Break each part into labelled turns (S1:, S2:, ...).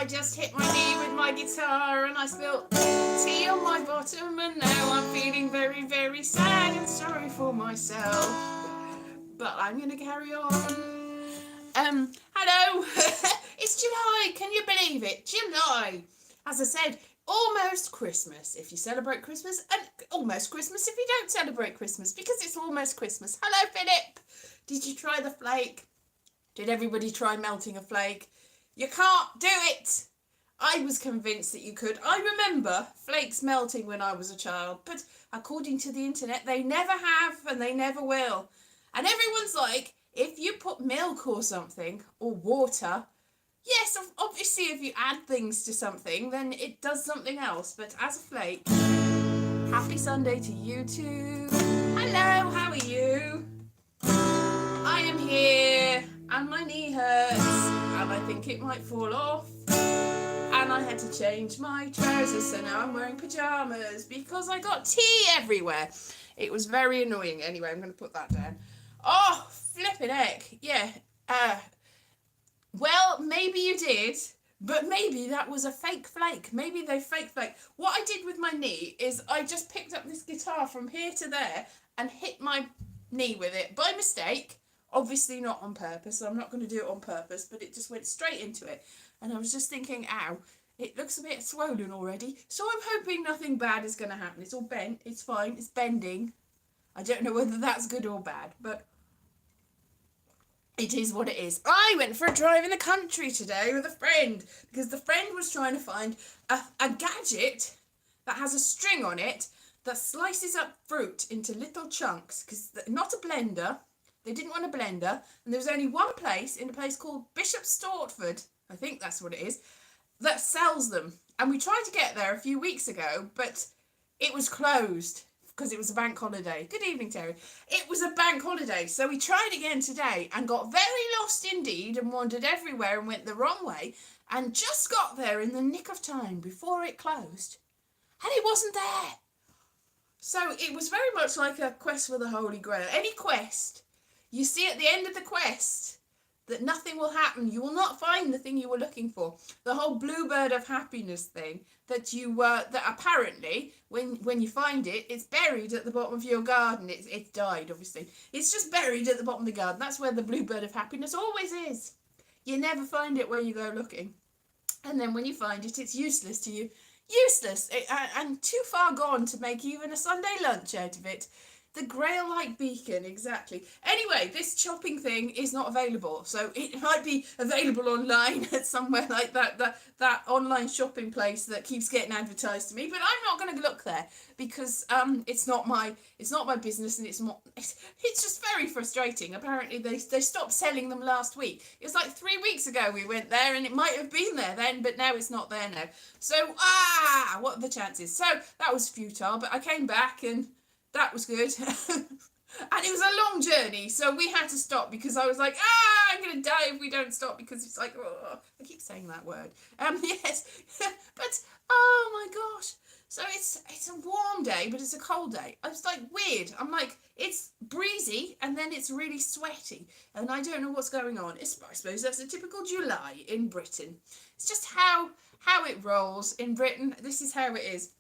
S1: just hit my knee with my guitar and I spilled tea on my bottom, and now I'm feeling very, very sad and sorry for myself. But I'm going to carry on. Hello. It's July. Can you believe it? July. As I said, almost Christmas if you celebrate Christmas, and almost Christmas if you don't celebrate Christmas, because it's almost Christmas. Hello, Philip. Did you try the flake? Did everybody try melting a flake? You can't do it. I was convinced that you could. I remember flakes melting when I was a child, but according to the internet, they never have and they never will. And everyone's like, if you put milk or something, or water, yes, obviously if you add things to something, then it does something else. But as a flake, happy Sunday to you too. Hello, how are you? I am here, and my knee hurts, and I think it might fall off. And I had to change my trousers, so now I'm wearing pyjamas because I got tea everywhere. It was very annoying. Anyway, I'm going to put that down. Oh, flippin' heck. Yeah. Well, maybe you did, but maybe that was a fake flake. Maybe they fake flake. What I did with my knee is I just picked up this guitar from here to there and hit my knee with it by mistake. Obviously not on purpose. So I'm not going to do it on purpose, but it just went straight into it. And I was just thinking, ow, it looks a bit swollen already. So I'm hoping nothing bad is going to happen. It's all bent. It's fine. It's bending. I don't know whether that's good or bad, but it is what it is. I went for a drive in the country today with a friend because the friend was trying to find a gadget that has a string on it that slices up fruit into little chunks, because not a blender. They didn't want a blender, and there was only one place, in a place called Bishop Stortford, I think that's what it is, that sells them. And we tried to get there a few weeks ago, but it was closed because it was a bank holiday. Good evening, Terry. It was a bank holiday, so we tried again today and got very lost indeed and wandered everywhere and went the wrong way and just got there in the nick of time before it closed, and it wasn't there. So it was very much like a quest for the Holy Grail. Any quest, you see at the end of the quest that nothing will happen. You will not find the thing you were looking for. The whole bluebird of happiness thing that that apparently when you find it, it's buried at the bottom of your garden. It's died, obviously. It's just buried at the bottom of the garden. That's where the bluebird of happiness always is. You never find it where you go looking. And then when you find it, it's useless to you. Useless and too far gone to make even a Sunday lunch out of it. The Grail-like beacon, exactly. Anyway, this shopping thing is not available, so it might be available online at somewhere like that online shopping place that keeps getting advertised to me. But I'm not going to look there because it's not my business, and it's just very frustrating. Apparently, they stopped selling them last week. It was like 3 weeks ago we went there, and it might have been there then, but now it's not there now. So what are the chances? So that was futile. But I came back and that was good. And it was a long journey, so we had to stop because I was like, I'm going to die if we don't stop, because it's like, oh, I keep saying that word. Yes, but, oh my gosh. So it's a warm day, but it's a cold day. I was like, weird. I'm like, it's breezy, and then it's really sweaty, and I don't know what's going on. I suppose that's a typical July in Britain. It's just how it rolls in Britain. This is how it is.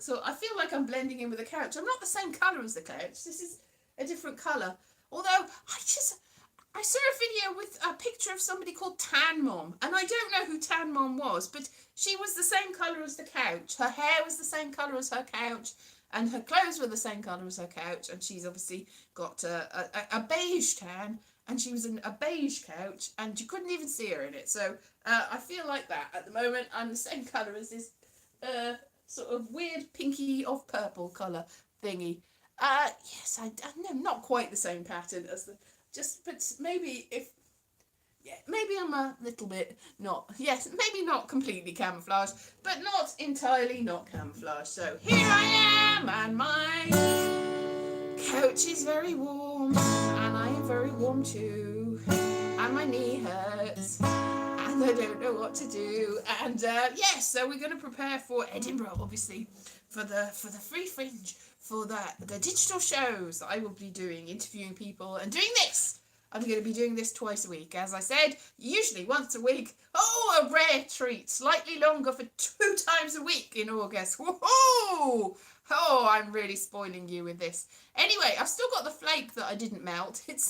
S1: So I feel like I'm blending in with the couch. I'm not the same colour as the couch. This is a different colour. Although I saw a video with a picture of somebody called Tan Mom, and I don't know who Tan Mom was, but she was the same colour as the couch. Her hair was the same colour as her couch, and her clothes were the same colour as her couch, and she's obviously got a beige tan, and she was in a beige couch, and you couldn't even see her in it. So I feel like that at the moment. I'm the same colour as this sort of weird pinky off purple colour thingy. Yes, I know, not quite the same pattern as but maybe maybe I'm a little bit maybe not completely camouflaged, but not entirely not camouflaged. So here I am, and my couch is very warm, and I am very warm too, and my knee hurts, and I don't know what to do. And yes, so we're going to prepare for Edinburgh, obviously, for the Free Fringe, for the digital shows that I will be doing, interviewing people and doing this. I'm going to be doing this twice a week. As I said, usually once a week. Oh, a rare treat. Slightly longer for 2 times a week in August. Woohoo! Oh, I'm really spoiling you with this. Anyway, I've still got the flake that I didn't melt. It's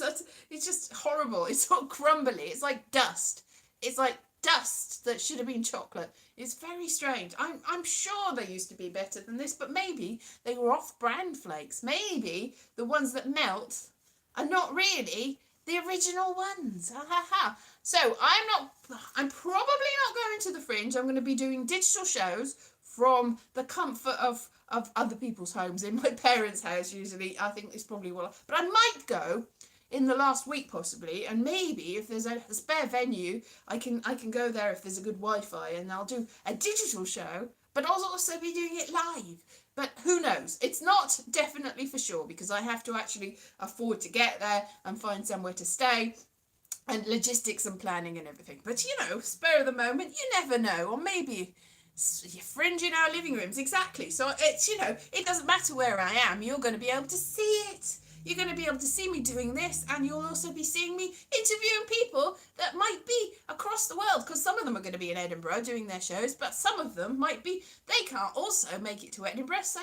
S1: just horrible. It's all crumbly. It's like dust. It's like dust that should have been chocolate. It's very strange. I'm sure they used to be better than this, but maybe they were off-brand flakes. Maybe the ones that melt are not really the original ones. Ha ha ha. So I'm probably not going to the Fringe. I'm going to be doing digital shows from the comfort of other people's homes. In my parents' house usually, I think it's probably what. But I might go in the last week possibly, and maybe if there's a spare venue, I can go there if there's a good Wi-Fi, and I'll do a digital show, but I'll also be doing it live. But who knows? It's not definitely for sure, because I have to actually afford to get there and find somewhere to stay, and logistics and planning and everything. But you know, spur of the moment, you never know. Or maybe you're Fringe in our living rooms. Exactly. So it's, you know, it doesn't matter where I am. You're going to be able to see it. You're going to be able to see me doing this, and you'll also be seeing me interviewing people that might be across the world, because some of them are going to be in Edinburgh doing their shows, but some of them might be, they can't also make it to Edinburgh, so,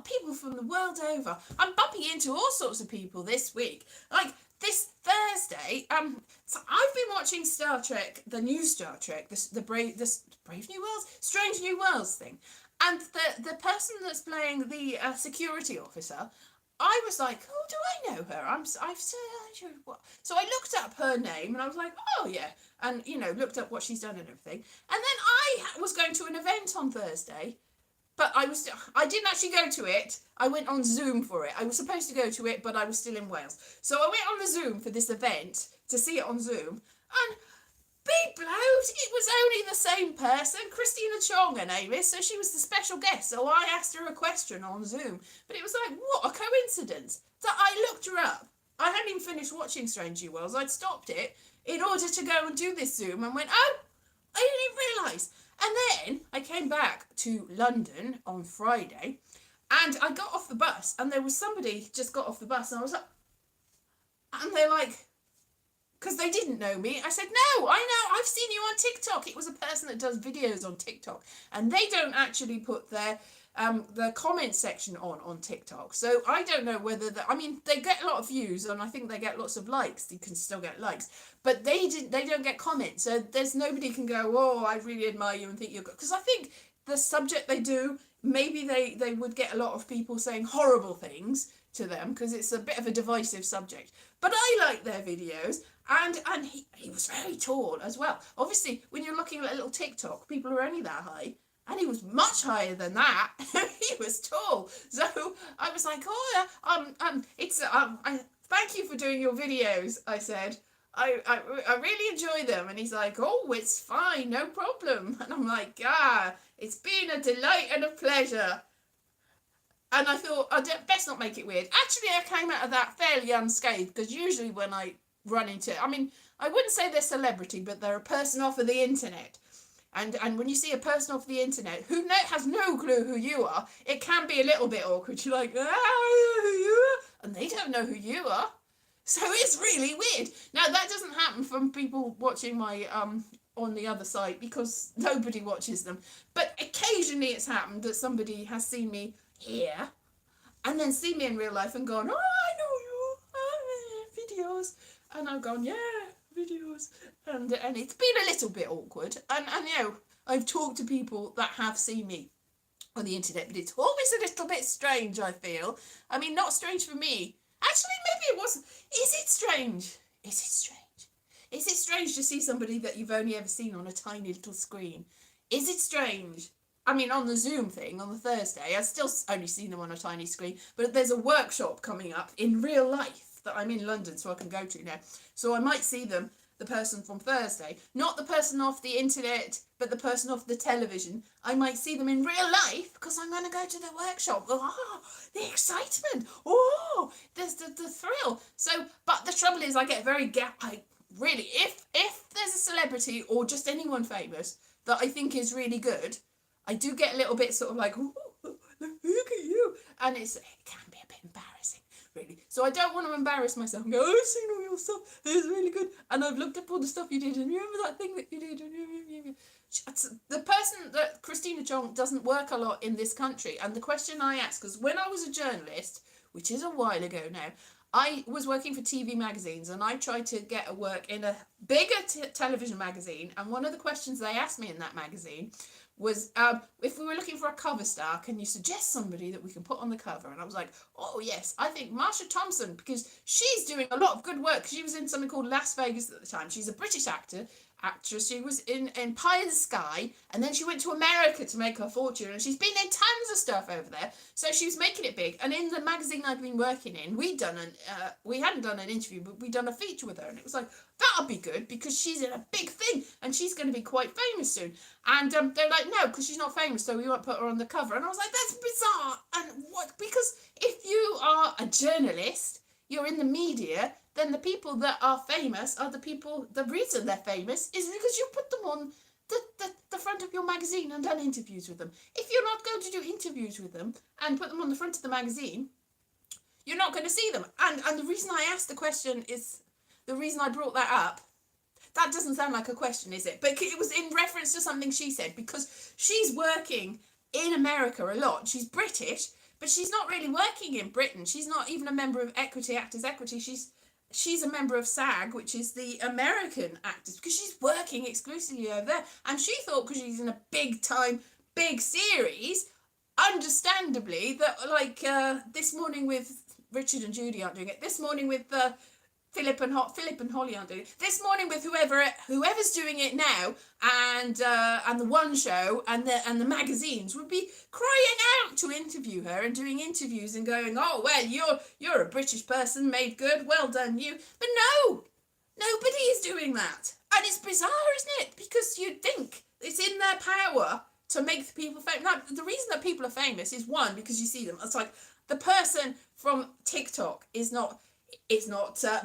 S1: people from the world over. I'm bumping into all sorts of people this week. Like, this Thursday, so I've been watching Star Trek, the new Star Trek, the Brave New Worlds, Strange New Worlds thing, and the person that's playing the security officer, I was like, oh, do I know her? So I looked up her name, and I was like, oh yeah, and you know, looked up what she's done and everything. And then I was going to an event on Thursday, but I didn't actually go to it. I went on Zoom for it. I was supposed to go to it, but I was still in Wales. So I went on the Zoom for this event to see it on Zoom, and be blowed, it was only the same person. Christina Chong, her name is, so she was the special guest. So I asked her a question on Zoom, but it was like, what a coincidence that I looked her up. I hadn't even finished watching Strange New Worlds. I'd stopped it in order to go and do this Zoom, and went, oh, I didn't even realise. And then I came back to London on Friday, and I got off the bus, and there was somebody just got off the bus, and I was like, and they're like, because they didn't know me. I said, no, I know, I've seen you on TikTok. It was a person that does videos on TikTok, and they don't actually put their the comment section on TikTok. So I don't know whether they get a lot of views, and I think they get lots of likes. You can still get likes, but they don't get comments. So there's nobody can go, oh, I really admire you and think you're good. Because I think the subject they do, maybe they would get a lot of people saying horrible things to them, because it's a bit of a divisive subject. But I like their videos, and he was very tall as well. Obviously, when you're looking at a little TikTok, people are only that high, and he was much higher than that. He was tall. So I was like, oh yeah, thank you for doing your videos, I said. I really enjoy them. And he's like, oh, it's fine, no problem. And I'm like, it's been a delight and a pleasure. And I thought, I'd best not make it weird. Actually, I came out of that fairly unscathed, because usually when I run into, I wouldn't say they're celebrity, but they're a person off of the internet. And when you see a person off the internet who has no clue who you are, it can be a little bit awkward. You're like, who you are? And they don't know who you are. So it's really weird. Now, that doesn't happen from people watching my on the other side, because nobody watches them. But occasionally it's happened that somebody has seen me here and then seen me in real life and gone, oh, I know you, videos. And I've gone, yeah, videos. And it's been a little bit awkward. And you know, I've talked to people that have seen me on the internet, but it's always a little bit strange, I feel. Not strange for me. Actually, maybe it wasn't. Is it strange? Is it strange? Is it strange to see somebody that you've only ever seen on a tiny little screen? Is it strange? On the Zoom thing on the Thursday, I've still only seen them on a tiny screen, but there's a workshop coming up in real life that I'm in London, so I can go to now. So I might see them, the person from Thursday, not the person off the internet, but the person off the television. I might see them in real life, because I'm going to go to the workshop. Oh, the excitement. Oh, there's the thrill. So, but the trouble is, I get very really, if there's a celebrity or just anyone famous that I think is really good, I do get a little bit sort of like, oh, look at you. And it can be a bit embarrassing, really. So I don't want to embarrass myself and go, I've seen all your stuff, it's really good, and I've looked up all the stuff you did, and you remember that thing that you did, and the person that Christina Chong doesn't work a lot in this country, and the question I asked, because when I was a journalist, which is a while ago now, I was working for TV magazines, and I tried to get a work in a bigger television magazine, and one of the questions they asked me in that magazine was, if we were looking for a cover star, can you suggest somebody that we can put on the cover? And I was like, oh yes, I think Marsha Thompson, because she's doing a lot of good work. She was in something called Las Vegas at the time. She's a British actress. She was in Pie in the Sky, and then she went to America to make her fortune, and she's been in tons of stuff over there, so she was making it big. And in the magazine I'd been working in, we hadn't done an interview, but we'd done a feature with her, and it was like, that'll be good because she's in a big thing and she's going to be quite famous soon. And they're like, no, because she's not famous, so we won't put her on the cover. And I was like, that's bizarre. And what? Because if you are a journalist, you're in the media, then the people that are famous are the people, the reason they're famous is because you put them on the front of your magazine and done interviews with them. If you're not going to do interviews with them and put them on the front of the magazine, you're not going to see them. And the reason I asked the question is, the reason I brought that up, that doesn't sound like a question, is it? But it was in reference to something she said, because she's working in America a lot. She's British, but she's not really working in Britain. She's not even a member of Actors Equity. She's a member of SAG, which is the American Actors, because she's working exclusively over there. And she thought, because she's in a big series, understandably, that like This Morning with Richard and Judy aren't doing it. This Morning with Philip and Holly aren't doing it. This Morning with whoever's doing it now, and the One Show and the magazines would be crying out to interview her and doing interviews and going, oh well, you're a British person, made good, well done you. But no, nobody is doing that, and it's bizarre, isn't it? Because you'd think it's in their power to make the people famous. Now, the reason that people are famous is, one, because you see them. It's like the person from TikTok is not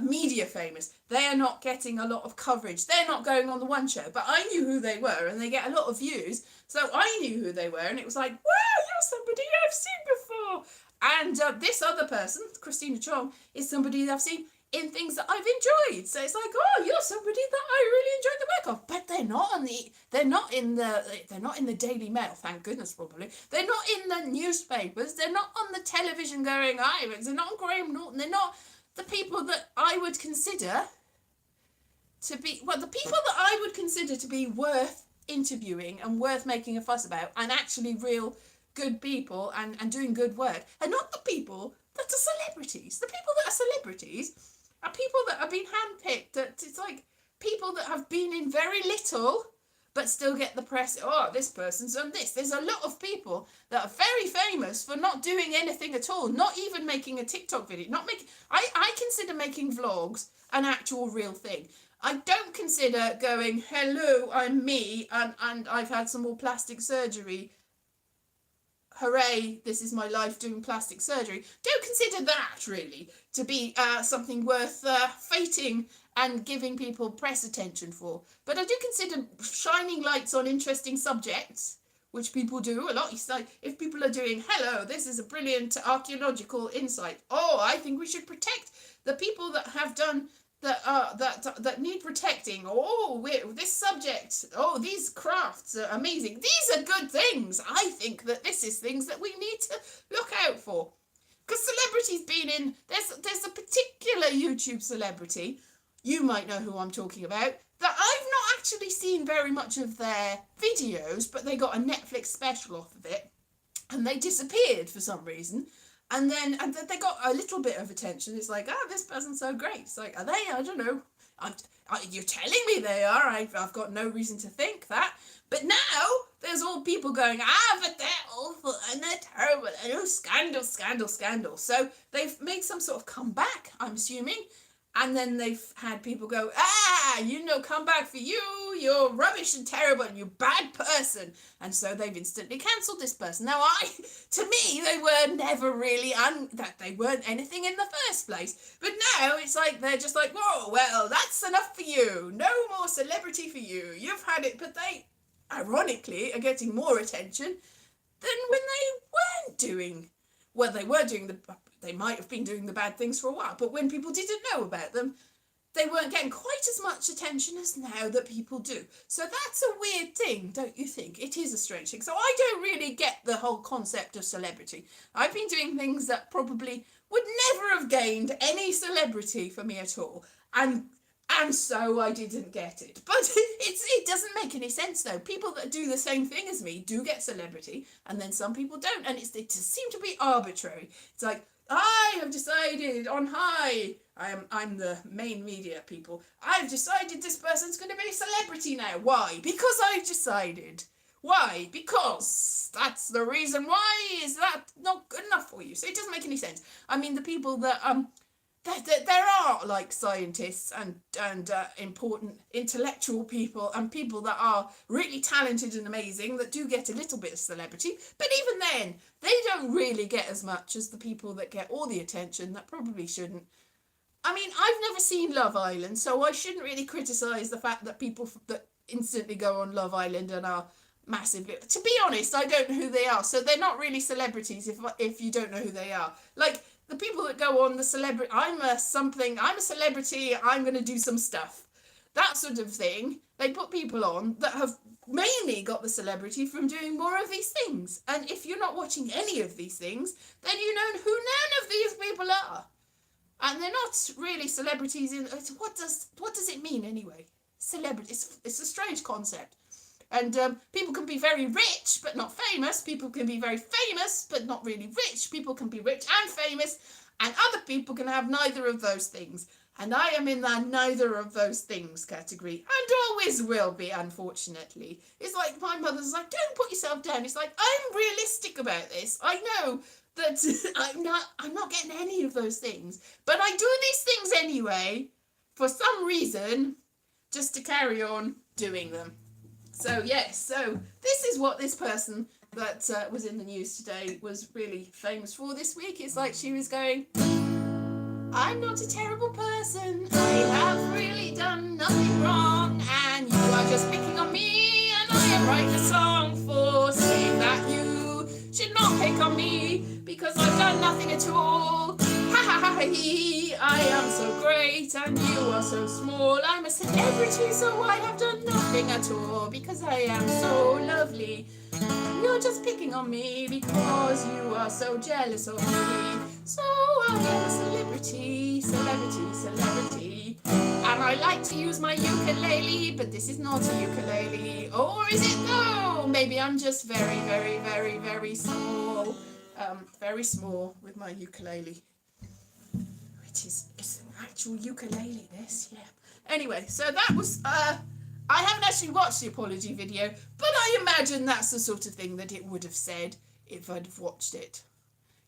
S1: media famous. They are not getting a lot of coverage. They're not going on the One Show. But I knew who they were, and they get a lot of views. So I knew who they were, and it was like, wow, you're somebody I've seen before. And this other person, Christina Chong, is somebody that I've seen in things that I've enjoyed. So it's like, oh, you're somebody that I really enjoyed the work of. But they're not in the Daily Mail, thank goodness, probably. They're not in the newspapers. They're not on the television going, they're not on Graham Norton. They're not the people that I would consider to be, worth interviewing and worth making a fuss about, and actually real good people and doing good work, and not the people that are celebrities. The people that are celebrities are people that have been handpicked, that it's like people that have been in very little but still get the press. Oh, this person's done this. There's a lot of people that are very famous for not doing anything at all, not even making a TikTok video, I consider making vlogs an actual real thing. I don't consider going, hello, I'm me, and I've had some more plastic surgery. Hooray, this is my life doing plastic surgery. Don't consider that, really, to be something worth fighting and giving people press attention for. But I do consider shining lights on interesting subjects, which people do a lot. It's like, if people are doing, hello, this is a brilliant archaeological insight. Oh, I think we should protect the people that have done that need protecting. Oh, this subject. Oh, these crafts are amazing. These are good things. I think that this is things that we need to look out for. Because celebrities been in, there's a particular YouTube celebrity, you might know who I'm talking about, that I've not actually seen very much of their videos, but they got a Netflix special off of it, and they disappeared for some reason. And then they got a little bit of attention. It's like, this person's so great. It's like, are they? I don't know. You're telling me they are. I've got no reason to think that. But now there's all people going, but they're awful and they're terrible. And oh, scandal, scandal, scandal. So they've made some sort of comeback, I'm assuming. And then they've had people go, come back for you. You're rubbish and terrible and you're a bad person. And so they've instantly cancelled this person. Now, to me, they were never really, that they weren't anything in the first place. But now it's like, they're just like, whoa, well, that's enough for you. No more celebrity for you. You've had it. But they, ironically, are getting more attention than when they weren't doing, well, they were doing they might have been doing the bad things for a while, but when people didn't know about them, they weren't getting quite as much attention as now that people do. So that's a weird thing, don't you think? It is a strange thing. So I don't really get the whole concept of celebrity. I've been doing things that probably would never have gained any celebrity for me at all. And so I didn't get it. But it doesn't make any sense, though. People that do the same thing as me do get celebrity, and then some people don't. And it just seems to be arbitrary. It's like, I have decided on high, I'm the main media people, I've decided this person's going to be a celebrity now. Why? Because I've decided. Why? Because that's the reason. Why is that not good enough for you? So it doesn't make any sense. I mean, the people that there are like scientists and important intellectual people and people that are really talented and amazing that do get a little bit of celebrity, but even then they don't really get as much as the people that get all the attention that probably shouldn't. I mean, I've never seen Love Island, so I shouldn't really criticise the fact that people that instantly go on Love Island and are massively, to be honest, I don't know who they are, so they're not really celebrities if you don't know who they are. Like the people that go on the celebrity, I'm a celebrity, I'm going to do some stuff, that sort of thing. They put people on that have mainly got the celebrity from doing more of these things. And if you're not watching any of these things, then you know who none of these people are. And they're not really celebrities. What does it mean anyway? Celebrity. It's a strange concept. And people can be very rich but not famous. People can be very famous but not really rich. People can be rich and famous, and other people can have neither of those things. And I am in that neither of those things category, and always will be, unfortunately. It's like my mother's like, don't put yourself down. It's like, I'm realistic about this. I know that I'm not getting any of those things, but I do these things anyway for some reason, just to carry on doing them. So yes, so this is what this person that was in the news today was really famous for this week. It's like she was going, I'm not a terrible person, I have really done nothing wrong, and you are just picking on me, and I am writing a song for saying that you should not pick on me, because I've done nothing at all. Ha ha ha he, I am so great, and you are so small. I'm a celebrity, so I have done nothing at all, because I am so lovely. You're just picking on me because you are so jealous of me. So I am a celebrity, and I like to use my ukulele, but this is not a ukulele. Or is it though? Maybe I'm just very, very, very, very small. Very small with my ukulele. It's an actual ukulele, this, yeah. Anyway, so that was, I haven't actually watched the apology video, but I imagine that's the sort of thing that it would have said if I'd have watched it.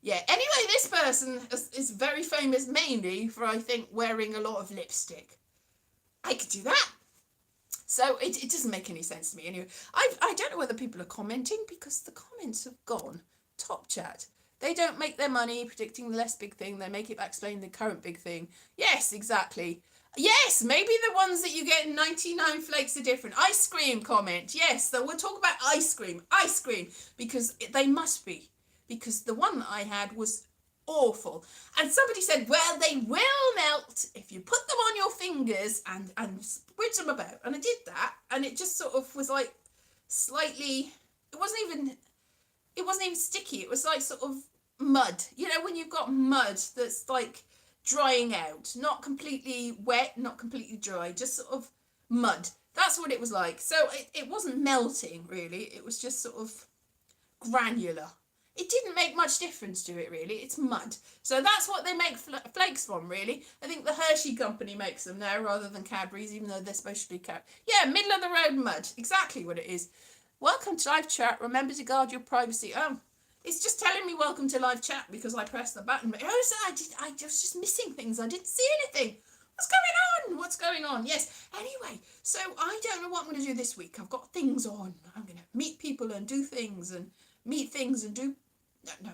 S1: Yeah, anyway, this person is very famous mainly for, I think, wearing a lot of lipstick. I could do that. So it doesn't make any sense to me. Anyway, I don't know whether people are commenting because the comments have gone. Top chat. They don't make their money predicting the less big thing. They make it by explaining the current big thing. Yes, exactly. Yes, maybe the ones that you get in 99 flakes are different. Ice cream comment. Yes, so we'll talk about ice cream. Ice cream. Because they must be. Because the one that I had was awful. And somebody said, well, they will melt if you put them on your fingers and spread them about. And I did that. And it just sort of was like slightly, it wasn't even sticky. It was like sort of mud. You know, when you've got mud that's like drying out, not completely wet, not completely dry, just sort of mud. That's what it was like. So it wasn't melting really. It was just sort of granular. It didn't make much difference to it really. It's mud. So that's what they make flakes from really. I think the Hershey company makes them now rather than Cadbury's, even though they're supposed to be yeah, middle of the road mud. Exactly what it is. Welcome to live chat. Remember to guard your privacy. Oh, it's just telling me welcome to live chat because I pressed the button. But I was just missing things. I didn't see anything. What's going on? Yes. Anyway, so I don't know what I'm going to do this week. I've got things on. I'm going to meet people and do things and meet things and do... No,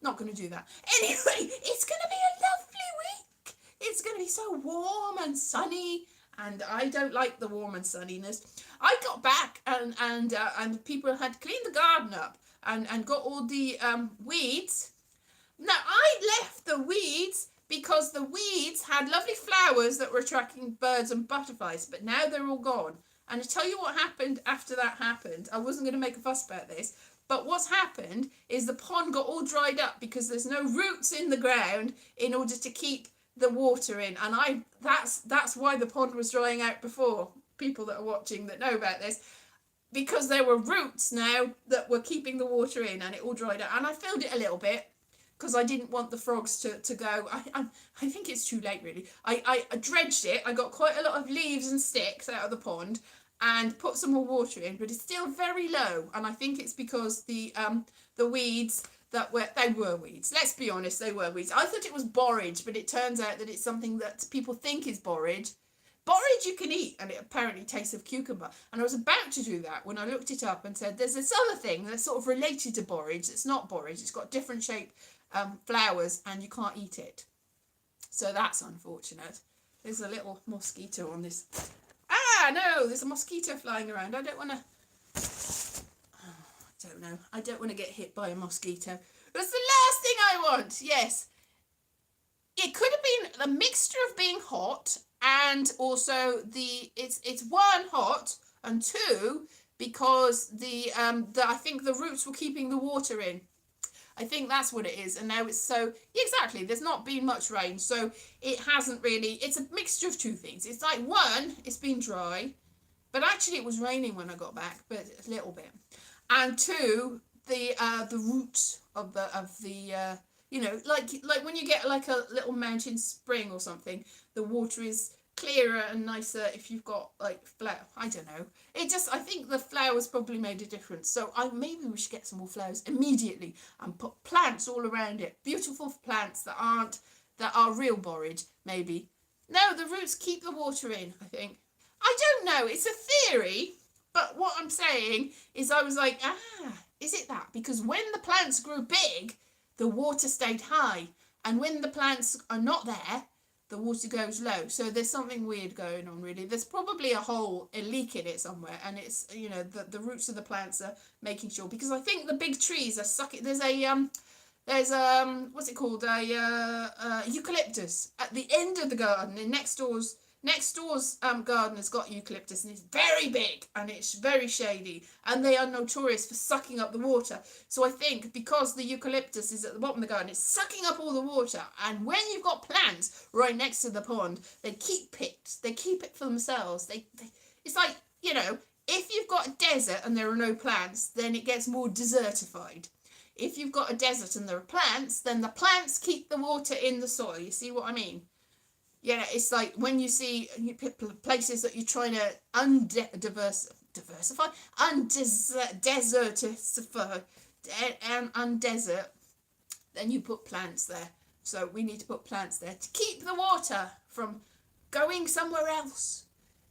S1: not going to do that. Anyway, it's going to be a lovely week. It's going to be so warm and sunny. And I don't like the warm and sunniness. I got back and people had cleaned the garden up and got all the weeds No, I left the weeds because the weeds had lovely flowers that were attracting birds and butterflies, but now they're all gone. And to tell you what happened after that happened, I wasn't going to make a fuss about this, but what's happened is the pond got all dried up because there's no roots in the ground in order to keep the water in. And that's why the pond was drying out before. People that are watching that know about this, because there were roots now that were keeping the water in, and it all dried out. And I filled it a little bit because I didn't want the frogs to go. I think it's too late, really. I dredged it. I got quite a lot of leaves and sticks out of the pond and put some more water in, but it's still very low. And I think it's because the weeds they were weeds. Let's be honest, they were weeds. I thought it was borage, but it turns out that it's something that people think is borage. Borage you can eat, and it apparently tastes of cucumber. And I was about to do that when I looked it up and said there's this other thing that's sort of related to borage. It's not borage. It's got different shape flowers, and you can't eat it. So that's unfortunate. There's a little mosquito on this. Ah, no, there's a mosquito flying around. I don't want to... I don't know. I don't want to get hit by a mosquito. That's the last thing I want. Yes. It could have been a mixture of being hot and also it's one, hot, and two, because I think the roots were keeping the water in. I think that's what it is. And now it's so, exactly, there's not been much rain, so it hasn't really, it's a mixture of two things. It's like, one, it's been dry, but actually it was raining when I got back, but a little bit. And two, the roots of the you know, like when you get like a little mountain spring or something, the water is clearer and nicer if you've got like I don't know. I think the flowers probably made a difference. So maybe we should get some more flowers immediately and put plants all around it. Beautiful plants that are real borage, maybe. No, the roots keep the water in, I think. I don't know. It's a theory, but what I'm saying is I was like, is it that? Because when the plants grew big, the water stayed high, and when the plants are not there, the water goes low. So there's something weird going on, really. There's probably a leak in it somewhere, and it's, you know, the roots of the plants are making sure, because I think the big trees are sucking. There's what's it called, eucalyptus at the end of the garden, and next door's garden has got eucalyptus, and it's very big and it's very shady, and they are notorious for sucking up the water. So I think because the eucalyptus is at the bottom of the garden, it's sucking up all the water, and when you've got plants right next to the pond, they keep it for themselves. It's like, you know, if you've got a desert and there are no plants, then it gets more desertified. If you've got a desert and there are plants, then the plants keep the water in the soil. You see what I mean? Yeah, it's like when you see places that you're trying to desertify, and undesert, then you put plants there. So we need to put plants there to keep the water from going somewhere else,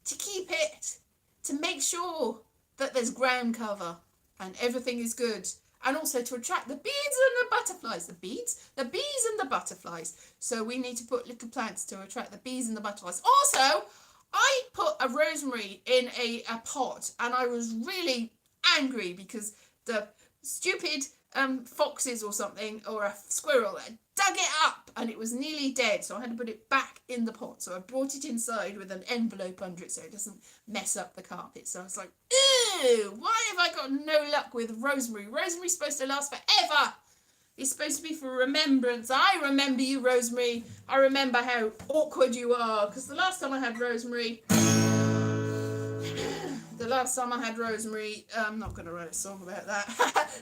S1: to keep it, to make sure that there's ground cover and everything is good. And also to attract the bees and the butterflies. The bees and the butterflies. So we need to put little plants to attract the bees and the butterflies. Also, I put a rosemary in a pot, and I was really angry because the stupid foxes or something, or a squirrel, dug it up and it was nearly dead, so I had to put it back in the pot. So I brought it inside with an envelope under it so it doesn't mess up the carpet. So I was like, ew, why have I got no luck with rosemary? Rosemary's supposed to last forever. It's supposed to be for remembrance. I remember you, Rosemary. I remember how awkward you are, because the last time I had rosemary, I'm not going to write a song about that.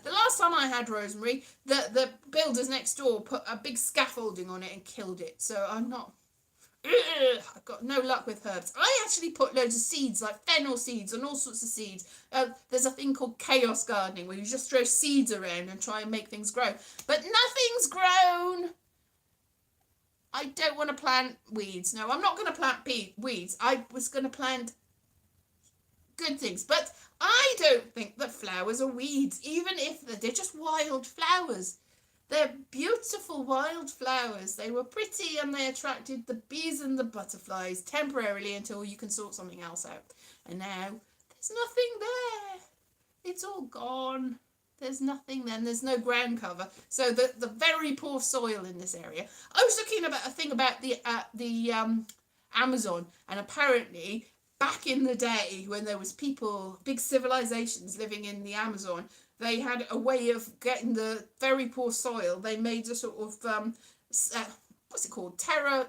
S1: The last time I had rosemary, the builders next door put a big scaffolding on it and killed it. So I've got no luck with herbs. I actually put loads of seeds, like fennel seeds and all sorts of seeds. There's a thing called chaos gardening where you just throw seeds around and try and make things grow. But nothing's grown. I don't want to plant weeds. No, I'm not going to plant weeds. I was going to plant good things. But I don't think that flowers are weeds, even if they're just wild flowers. They're beautiful wild flowers. They were pretty and they attracted the bees and the butterflies temporarily until you can sort something else out. And now there's nothing there. It's all gone. There's nothing then. There's no ground cover. So the very poor soil in this area. I was looking about a thing about the Amazon, and apparently back in the day when there was people, big civilizations living in the Amazon, they had a way of getting the very poor soil. They made a sort of what's it called? Terra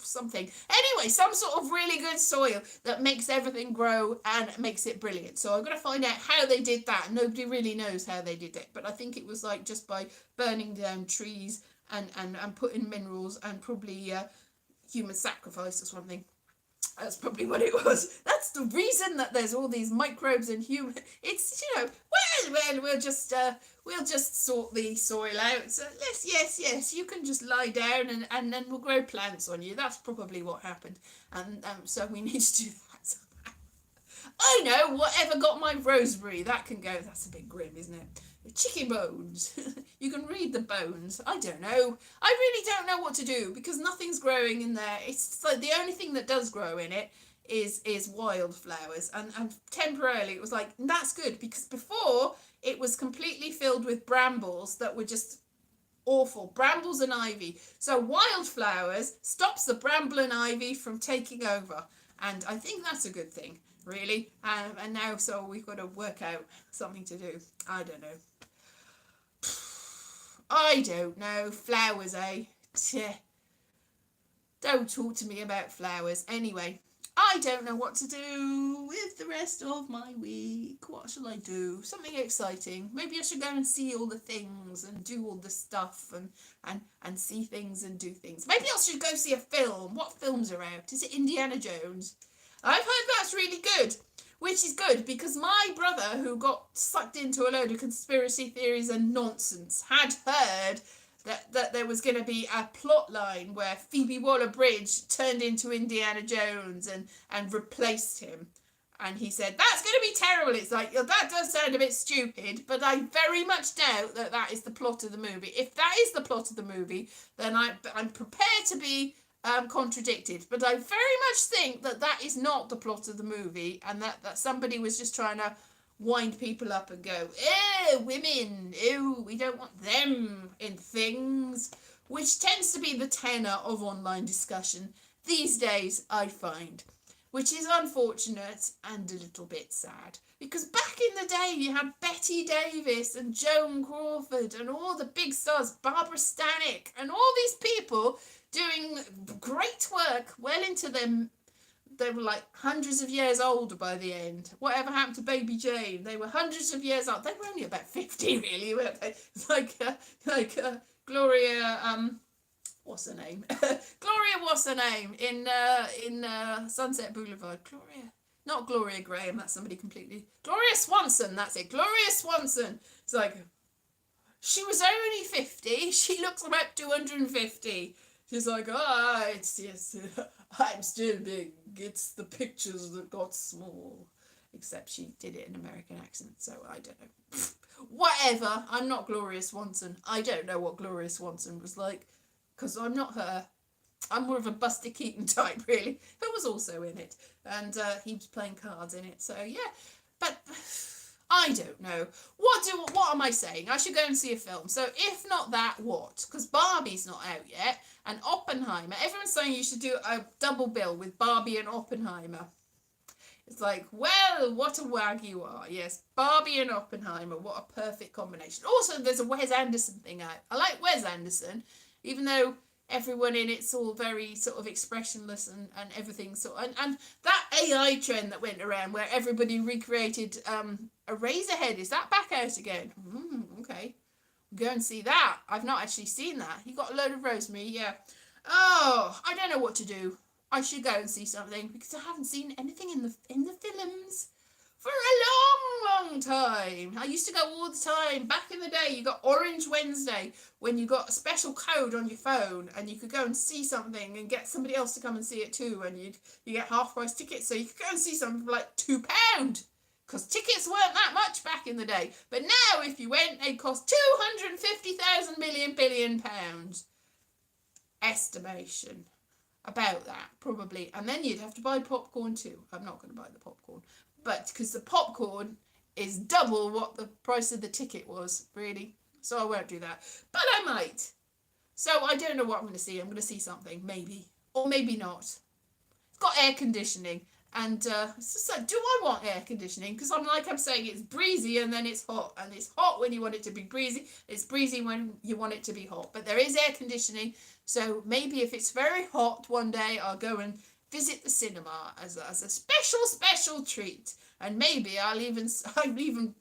S1: something. Anyway, some sort of really good soil that makes everything grow and makes it brilliant. So I'm going to find out how they did that. Nobody really knows how they did it, but I think it was like just by burning down trees and putting minerals and probably human sacrifice or something. That's probably what it was. That's the reason that there's all these microbes in human. It's, you know, well, we'll just sort the soil out. So yes, you can just lie down and then we'll grow plants on you. That's probably what happened. And so we need to do that somehow. I know, whatever got my rosemary, that can go. That's a bit grim, isn't it? Chicken bones. You can read the bones. I don't know. I really don't know what to do because nothing's growing in there. It's like the only thing that does grow in it is wildflowers. And temporarily it was like, that's good, because before it was completely filled with brambles that were just awful. Brambles and ivy. So wildflowers stops the bramble and ivy from taking over. And I think that's a good thing, really. And now, so we've got to work out something to do. I don't know. I don't know. Flowers, eh? Tch. Don't talk to me about flowers. Anyway, I don't know what to do with the rest of my week. What shall I do? Something exciting. Maybe I should go and see all the things and do all the stuff and see things and do things. Maybe I should go see a film. What films are out? Is it Indiana Jones? I've heard that's really good. Which is good, because my brother, who got sucked into a load of conspiracy theories and nonsense, had heard that there was going to be a plot line where Phoebe Waller-Bridge turned into Indiana Jones and replaced him. And he said, that's going to be terrible. It's like, that does sound a bit stupid, but I very much doubt that is the plot of the movie. If that is the plot of the movie, then I'm prepared to be contradicted, but I very much think that is not the plot of the movie, and that somebody was just trying to wind people up and go, women, we don't want them in things, which tends to be the tenor of online discussion these days, I find, which is unfortunate and a little bit sad, because back in the day you had Betty Davis and Joan Crawford and all the big stars, Barbara Stanwyck, and all these people doing great work well into them. They were like hundreds of years older by the end. Whatever happened to Baby Jane? They were hundreds of years old. They were only about 50, really, weren't they? Like Gloria, what's her name? Gloria, what's her name? In Sunset Boulevard. Not Gloria Graham, that's somebody completely. Gloria Swanson, that's it. Gloria Swanson. It's like, she was only 50. She looks about 250. She's like, yes, I'm still big. It's the pictures that got small. Except she did it in an American accent, so I don't know. Whatever, I'm not Gloria Swanson. I don't know what Gloria Swanson was like, because I'm not her. I'm more of a Buster Keaton type, really, who was also in it. And he was playing cards in it, so yeah. But I don't know. What am I saying? I should go and see a film. So if not that, what? Because Barbie's not out yet. And Oppenheimer. Everyone's saying you should do a double bill with Barbie and Oppenheimer. It's like, well, what a wag you are. Yes, Barbie and Oppenheimer. What a perfect combination. Also, there's a Wes Anderson thing out. I like Wes Anderson, even though everyone in it's all very sort of expressionless and everything and that AI trend that went around where everybody recreated a Razorhead, is that back out again? Okay, go and see that. I've not actually seen that. You got a load of rosemary, yeah. Oh, I don't know what to do. I should go and see something because I haven't seen anything in the films for a long time. I used to go all the time. Back in the day, you got Orange Wednesday when you got a special code on your phone and you could go and see something and get somebody else to come and see it too, and you get half price tickets, so you could go and see something for like £2 because tickets weren't that much back in the day. But now, if you went, they'd cost 250,000 million billion pounds. Estimation. About that, probably. And then you'd have to buy popcorn too. I'm not going to buy the popcorn. But because the popcorn is double what the price of the ticket was, really. So I won't do that. But I might. So I don't know what I'm going to see. I'm going to see something, maybe. Or maybe not. It's got air conditioning. And it's just like, do I want air conditioning? Because I'm saying, it's breezy and then it's hot. And it's hot when you want it to be breezy. It's breezy when you want it to be hot. But there is air conditioning. So maybe if it's very hot one day, I'll go and visit the cinema as a special treat. And maybe I'll even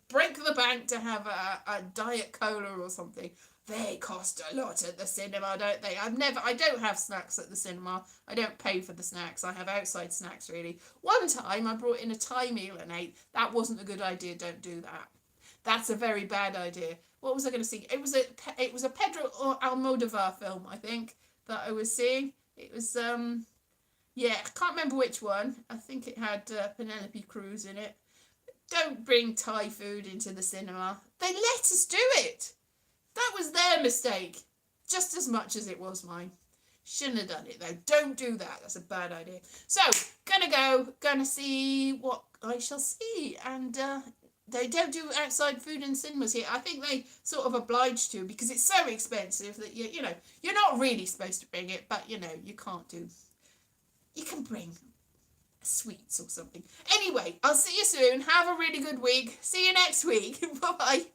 S1: break the bank to have a Diet Cola or something. They cost a lot at the cinema, don't they? I don't have snacks at the cinema. I don't pay for the snacks. I have outside snacks, really. One time I brought in a Thai meal and ate. That wasn't a good idea. Don't do that. That's a very bad idea. What was I going to see? It was a Pedro Almodovar film, I think, that I was seeing. It was yeah, I can't remember which one. I think it had Penelope Cruz in it. Don't bring Thai food into the cinema. They let us do it. That was their mistake, just as much as it was mine. Shouldn't have done it, though. Don't do that. That's a bad idea. So, gonna see what I shall see. And they don't do outside food in cinemas here. I think they sort of obliged to, because it's so expensive that, you know, you're not really supposed to bring it, but, you know, you can't do. You can bring sweets or something. Anyway, I'll see you soon. Have a really good week. See you next week. Bye-bye.